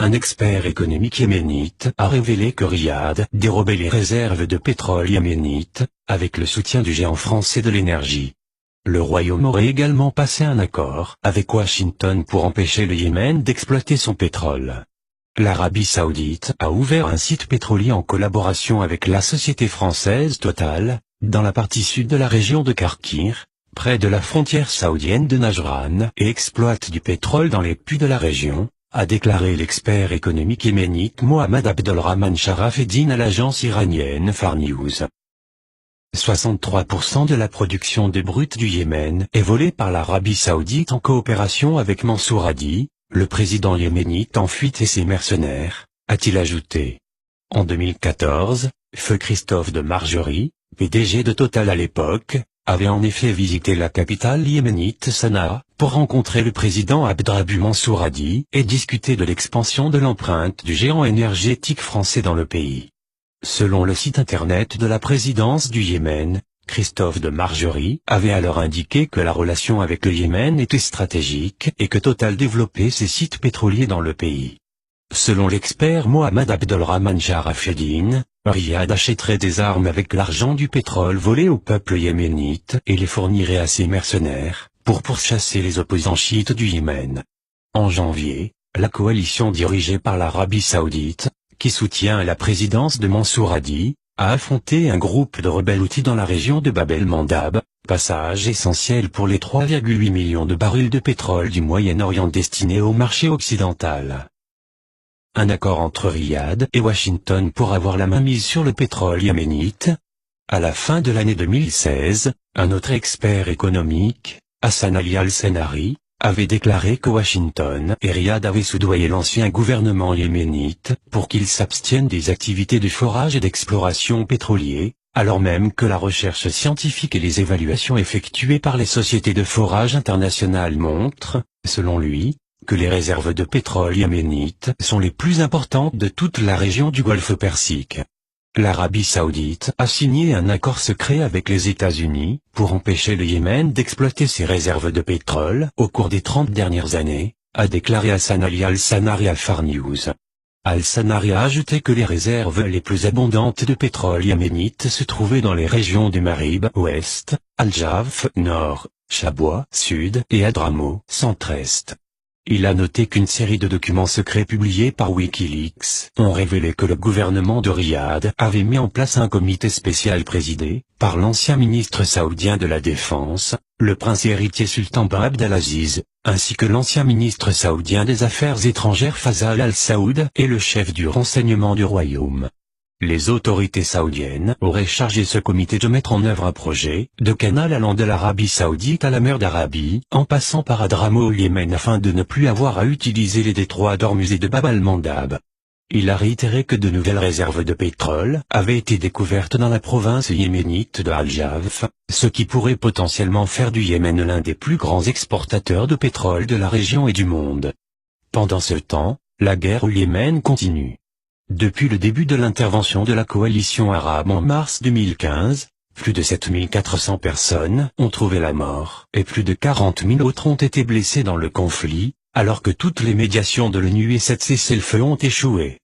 un expert économique yéménite a révélé que Riyad dérobait les réserves de pétrole yéménite, avec le soutien du géant français de l'énergie. Le Royaume aurait également passé un accord avec Washington pour empêcher le Yémen d'exploiter son pétrole. L'Arabie Saoudite a ouvert un site pétrolier en collaboration avec la société française Total, dans la partie sud de la région de Karkir, près de la frontière saoudienne de Najran, et exploite du pétrole dans les puits de la région, a déclaré l'expert économique yéménite Mohamed Abdelrahman Sharafeddine à l'agence iranienne Far News. 63% de la production de brut du Yémen est volée par l'Arabie Saoudite en coopération avec Mansour Hadi, le président yéménite en fuite et ses mercenaires, a-t-il ajouté. En 2014, Feu Christophe de Margerie, PDG de Total à l'époque, avait en effet visité la capitale yéménite Sanaa, pour rencontrer le président Abdrabbu Mansour Hadi et discuter de l'expansion de l'empreinte du géant énergétique français dans le pays. Selon le site internet de la présidence du Yémen, Christophe de Margerie avait alors indiqué que la relation avec le Yémen était stratégique et que Total développait ses sites pétroliers dans le pays. Selon l'expert Mohamed Abdelrahman Sharafeddine, Riyad achèterait des armes avec l'argent du pétrole volé au peuple yéménite et les fournirait à ses mercenaires, pour pourchasser les opposants chiites du Yémen. En janvier, la coalition dirigée par l'Arabie Saoudite, qui soutient la présidence de Mansour Hadi, a affronté un groupe de rebelles houthis dans la région de Bab el-Mandab, passage essentiel pour les 3,8 millions de barils de pétrole du Moyen-Orient destinés au marché occidental. Un accord entre Riyad et Washington pour avoir la main mise sur le pétrole yéménite. À la fin de l'année 2016, un autre expert économique, Hassan Ali Al-Senari, avait déclaré que Washington et Riyad avaient soudoyé l'ancien gouvernement yéménite pour qu'il s'abstienne des activités de forage et d'exploration pétrolier, alors même que la recherche scientifique et les évaluations effectuées par les sociétés de forage internationales montrent, selon lui, que les réserves de pétrole yéménite sont les plus importantes de toute la région du Golfe Persique. L'Arabie Saoudite a signé un accord secret avec les États-Unis pour empêcher le Yémen d'exploiter ses réserves de pétrole au cours des 30 dernières années, a déclaré Hassan Ali Al-Senari à Far News. Al-Senari a ajouté que les réserves les plus abondantes de pétrole yéménite se trouvaient dans les régions du Marib ouest, Al-Jaf nord, Chabwa sud et Hadramaut centre-est. Il a noté qu'une série de documents secrets publiés par Wikileaks ont révélé que le gouvernement de Riyad avait mis en place un comité spécial présidé par l'ancien ministre saoudien de la Défense, le prince héritier sultan bin Abdelaziz, ainsi que l'ancien ministre saoudien des Affaires étrangères Faisal Al-Saoud et le chef du renseignement du royaume. Les autorités saoudiennes auraient chargé ce comité de mettre en œuvre un projet de canal allant de l'Arabie Saoudite à la mer d'Arabie, en passant par Hadramaut au Yémen afin de ne plus avoir à utiliser les détroits d'Ormuz et de Bab el-Mandab. Il a réitéré que de nouvelles réserves de pétrole avaient été découvertes dans la province yéménite de Al-Jaf, ce qui pourrait potentiellement faire du Yémen l'un des plus grands exportateurs de pétrole de la région et du monde. Pendant ce temps, la guerre au Yémen continue. Depuis le début de l'intervention de la coalition arabe en mars 2015, plus de 7400 personnes ont trouvé la mort et plus de 40 000 autres ont été blessées dans le conflit, alors que toutes les médiations de l'ONU et cette cessez-le-feu ont échoué.